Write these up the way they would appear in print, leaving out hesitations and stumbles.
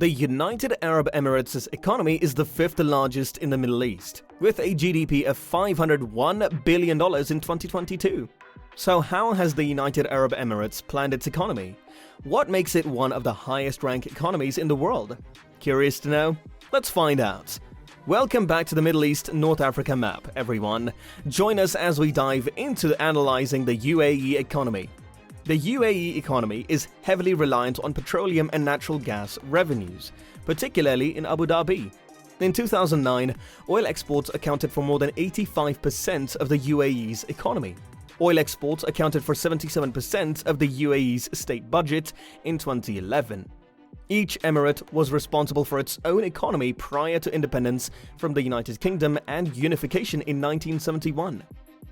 The United Arab Emirates' economy is the fifth largest in the Middle East, with a GDP of $501 billion in 2022. So how has the United Arab Emirates planned its economy? What makes it one of the highest-ranked economies in the world? Curious to know? Let's find out. Welcome back to the Middle East North Africa map, everyone. Join us as we dive into analyzing the UAE economy. The UAE economy is heavily reliant on petroleum and natural gas revenues, particularly in Abu Dhabi. In 2009, oil exports accounted for more than 85% of the UAE's economy. Oil exports accounted for 77% of the UAE's state budget in 2011. Each emirate was responsible for its own economy prior to independence from the United Kingdom and unification in 1971.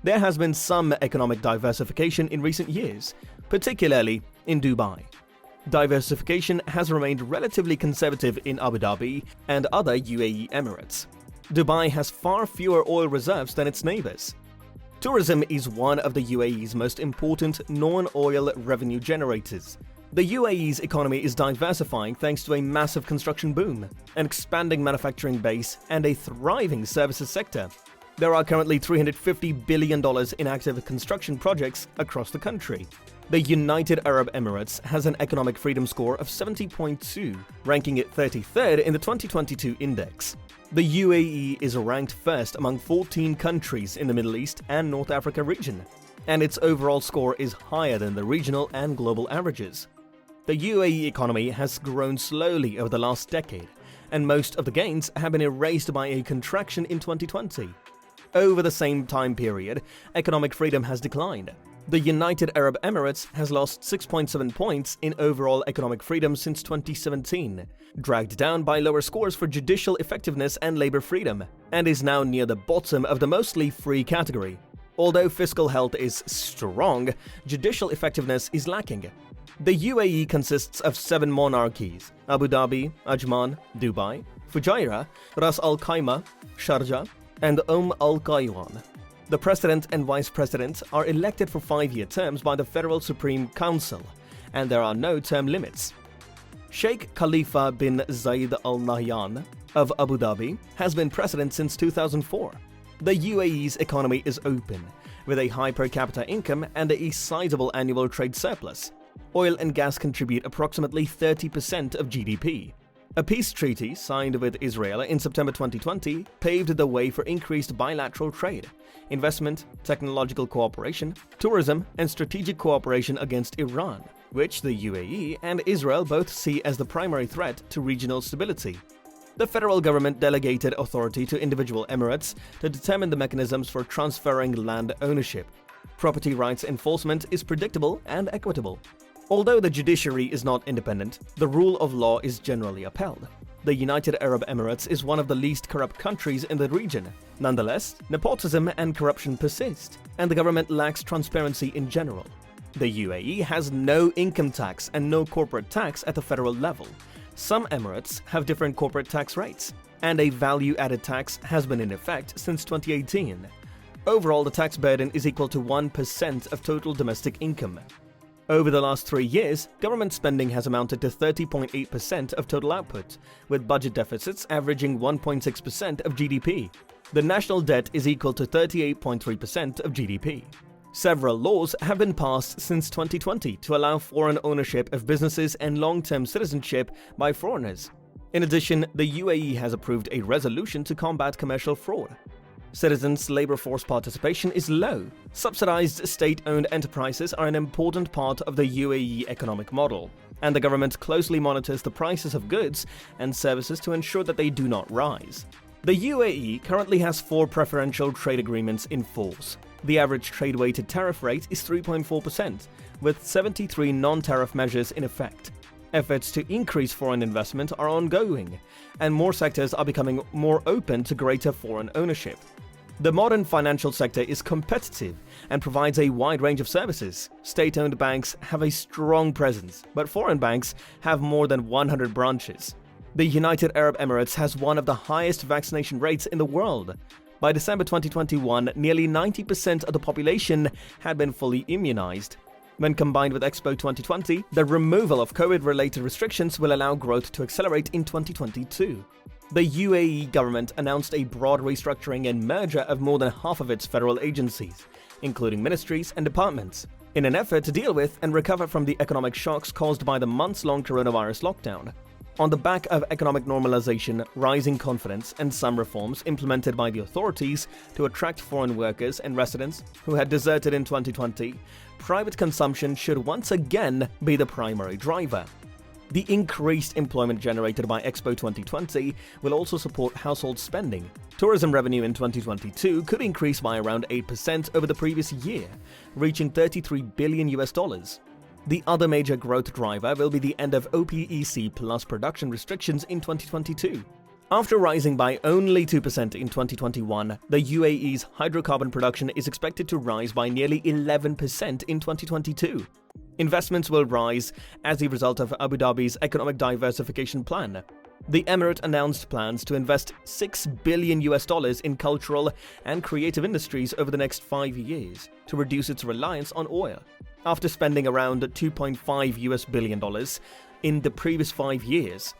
There has been some economic diversification in recent years, particularly in Dubai. Diversification has remained relatively conservative in Abu Dhabi and other UAE emirates. Dubai has far fewer oil reserves than its neighbors. Tourism is one of the UAE's most important non-oil revenue generators. The UAE's economy is diversifying thanks to a massive construction boom, an expanding manufacturing base, and a thriving services sector. There are currently $350 billion in active construction projects across the country. The United Arab Emirates has an economic freedom score of 70.2, ranking it 33rd in the 2022 index. The UAE is ranked first among 14 countries in the Middle East and North Africa region, and its overall score is higher than the regional and global averages. The UAE economy has grown slowly over the last decade, and most of the gains have been erased by a contraction in 2020. Over the same time period, economic freedom has declined. The United Arab Emirates has lost 6.7 points in overall economic freedom since 2017, dragged down by lower scores for judicial effectiveness and labor freedom, and is now near the bottom of the mostly free category. Although fiscal health is strong, judicial effectiveness is lacking. The UAE consists of 7 monarchies: Abu Dhabi, Ajman, Dubai, Fujairah, Ras Al Khaimah, Sharjah, and Al Qaywan. The president and vice president are elected for 5-year terms by the Federal Supreme Council, and there are no term limits. Sheikh Khalifa bin Zayed Al Nahyan of Abu Dhabi has been president since 2004. The UAE's economy is open, with a high per capita income and a sizable annual trade surplus. Oil and gas contribute approximately 30% of GDP. A peace treaty signed with Israel in September 2020 paved the way for increased bilateral trade, investment, technological cooperation, tourism, and strategic cooperation against Iran, which the UAE and Israel both see as the primary threat to regional stability. The federal government delegated authority to individual emirates to determine the mechanisms for transferring land ownership. Property rights enforcement is predictable and equitable. Although the judiciary is not independent, the rule of law is generally upheld. The United Arab Emirates is one of the least corrupt countries in the region. Nonetheless, nepotism and corruption persist, and the government lacks transparency in general. The UAE has no income tax and no corporate tax at the federal level. Some emirates have different corporate tax rates, and a value-added tax has been in effect since 2018. Overall, the tax burden is equal to 1% of total domestic income. Over the last 3 years, government spending has amounted to 30.8% of total output, with budget deficits averaging 1.6% of GDP. The national debt is equal to 38.3% of GDP. Several laws have been passed since 2020 to allow foreign ownership of businesses and long-term citizenship by foreigners. In addition, the UAE has approved a resolution to combat commercial fraud. Citizens' labor force participation is low. Subsidized state-owned enterprises are an important part of the UAE economic model, and the government closely monitors the prices of goods and services to ensure that they do not rise. The UAE currently has 4 preferential trade agreements in force. The average trade-weighted tariff rate is 3.4%, with 73 non-tariff measures in effect. Efforts to increase foreign investment are ongoing, and more sectors are becoming more open to greater foreign ownership. The modern financial sector is competitive and provides a wide range of services. State-owned banks have a strong presence, but foreign banks have more than 100 branches. The United Arab Emirates has one of the highest vaccination rates in the world. By December 2021, nearly 90% of the population had been fully immunized. When combined with Expo 2020, the removal of COVID-related restrictions will allow growth to accelerate in 2022. The UAE government announced a broad restructuring and merger of more than half of its federal agencies, including ministries and departments, in an effort to deal with and recover from the economic shocks caused by the months-long coronavirus lockdown. On the back of economic normalization, rising confidence, and some reforms implemented by the authorities to attract foreign workers and residents who had deserted in 2020, private consumption should once again be the primary driver. The increased employment generated by Expo 2020 will also support household spending. Tourism revenue in 2022 could increase by around 8% over the previous year, reaching $33 billion. The other major growth driver will be the end of OPEC plus production restrictions in 2022. After rising by only 2% in 2021, the UAE's hydrocarbon production is expected to rise by nearly 11% in 2022. Investments will rise as a result of Abu Dhabi's economic diversification plan. The Emirate announced plans to invest $6 billion in cultural and creative industries over the next 5 years to reduce its reliance on oil, after spending around $2.5 billion in the previous 5 years.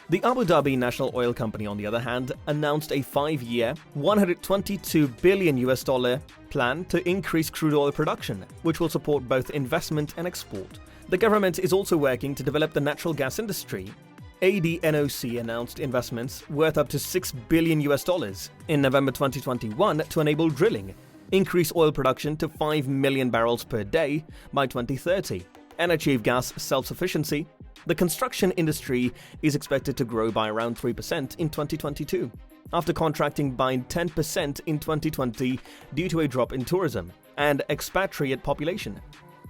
The Abu Dhabi National Oil Company, on the other hand, announced a 5-year, $122 billion plan to increase crude oil production, which will support both investment and export. The government is also working to develop the natural gas industry. ADNOC announced investments worth up to $6 billion in November 2021 to enable drilling, increase oil production to 5 million barrels per day by 2030, and achieve gas self-sufficiency. The construction industry is expected to grow by around 3% in 2022, after contracting by 10% in 2020 due to a drop in tourism and expatriate population.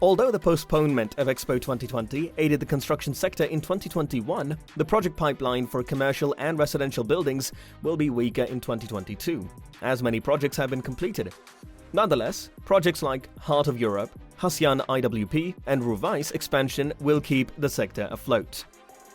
Although the postponement of Expo 2020 aided the construction sector in 2021, the project pipeline for commercial and residential buildings will be weaker in 2022, as many projects have been completed. Nonetheless, projects like Heart of Europe, Hasyan IWP, and Ruwais expansion will keep the sector afloat.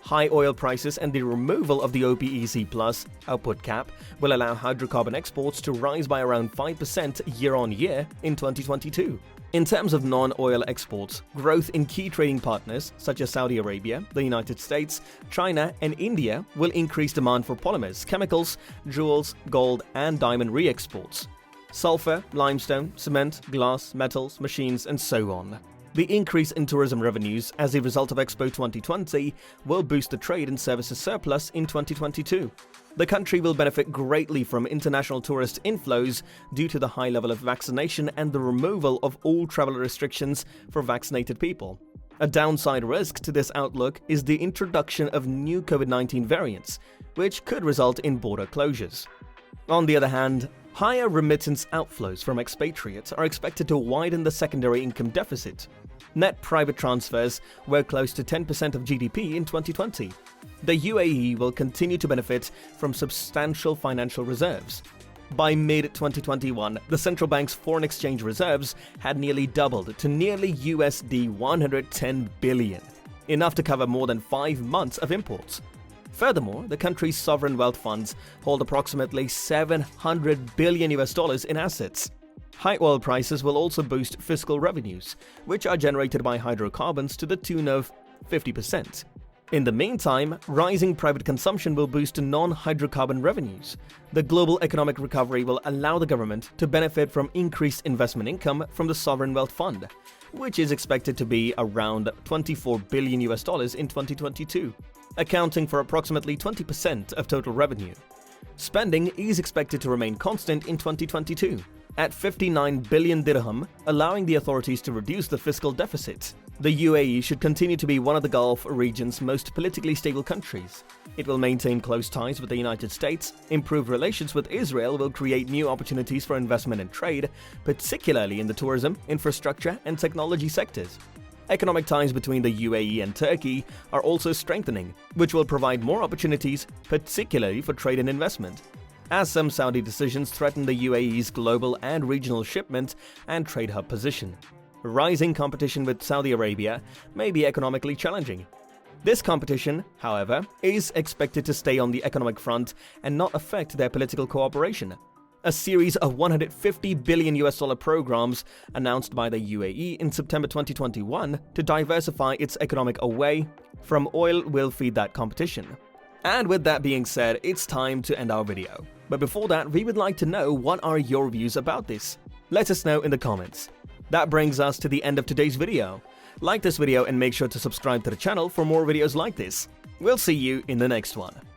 High oil prices and the removal of the OPEC plus output cap will allow hydrocarbon exports to rise by around 5% year-on-year in 2022. In terms of non-oil exports, growth in key trading partners such as Saudi Arabia, the United States, China, and India will increase demand for polymers, chemicals, jewels, gold, and diamond re-exports. Sulfur, limestone, cement, glass, metals, machines, and so on. The increase in tourism revenues as a result of Expo 2020 will boost the trade and services surplus in 2022. The country will benefit greatly from international tourist inflows due to the high level of vaccination and the removal of all travel restrictions for vaccinated people. A downside risk to this outlook is the introduction of new COVID-19 variants, which could result in border closures. On the other hand, higher remittance outflows from expatriates are expected to widen the secondary income deficit. Net private transfers were close to 10% of GDP in 2020. The UAE will continue to benefit from substantial financial reserves. By mid-2021, the central bank's foreign exchange reserves had nearly doubled to nearly $110 billion, enough to cover more than 5 months of imports. Furthermore, the country's sovereign wealth funds hold approximately $700 billion in assets. High oil prices will also boost fiscal revenues, which are generated by hydrocarbons to the tune of 50%. In the meantime, rising private consumption will boost non-hydrocarbon revenues. The global economic recovery will allow the government to benefit from increased investment income from the sovereign wealth fund, which is expected to be around $24 billion in 2022, accounting for approximately 20% of total revenue. Spending is expected to remain constant in 2022, at 59 billion dirham, allowing the authorities to reduce the fiscal deficit. The UAE should continue to be one of the Gulf region's most politically stable countries. It will maintain close ties with the United States. Improved relations with Israel will create new opportunities for investment and trade, particularly in the tourism, infrastructure, and technology sectors. Economic ties between the UAE and Turkey are also strengthening, which will provide more opportunities, particularly for trade and investment, as some Saudi decisions threaten the UAE's global and regional shipment and trade hub position. Rising competition with Saudi Arabia may be economically challenging. This competition, however, is expected to stay on the economic front and not affect their political cooperation. a series of 150 billion US dollar programs announced by the UAE in September 2021 to diversify its economic away from oil will feed that competition. And with that being said, it's time to end our video. But before that, we would like to know what are your views about this. Let us know in the comments. That brings us to the end of today's video. Like this video and make sure to subscribe to the channel for more videos like this. We'll see you in the next one.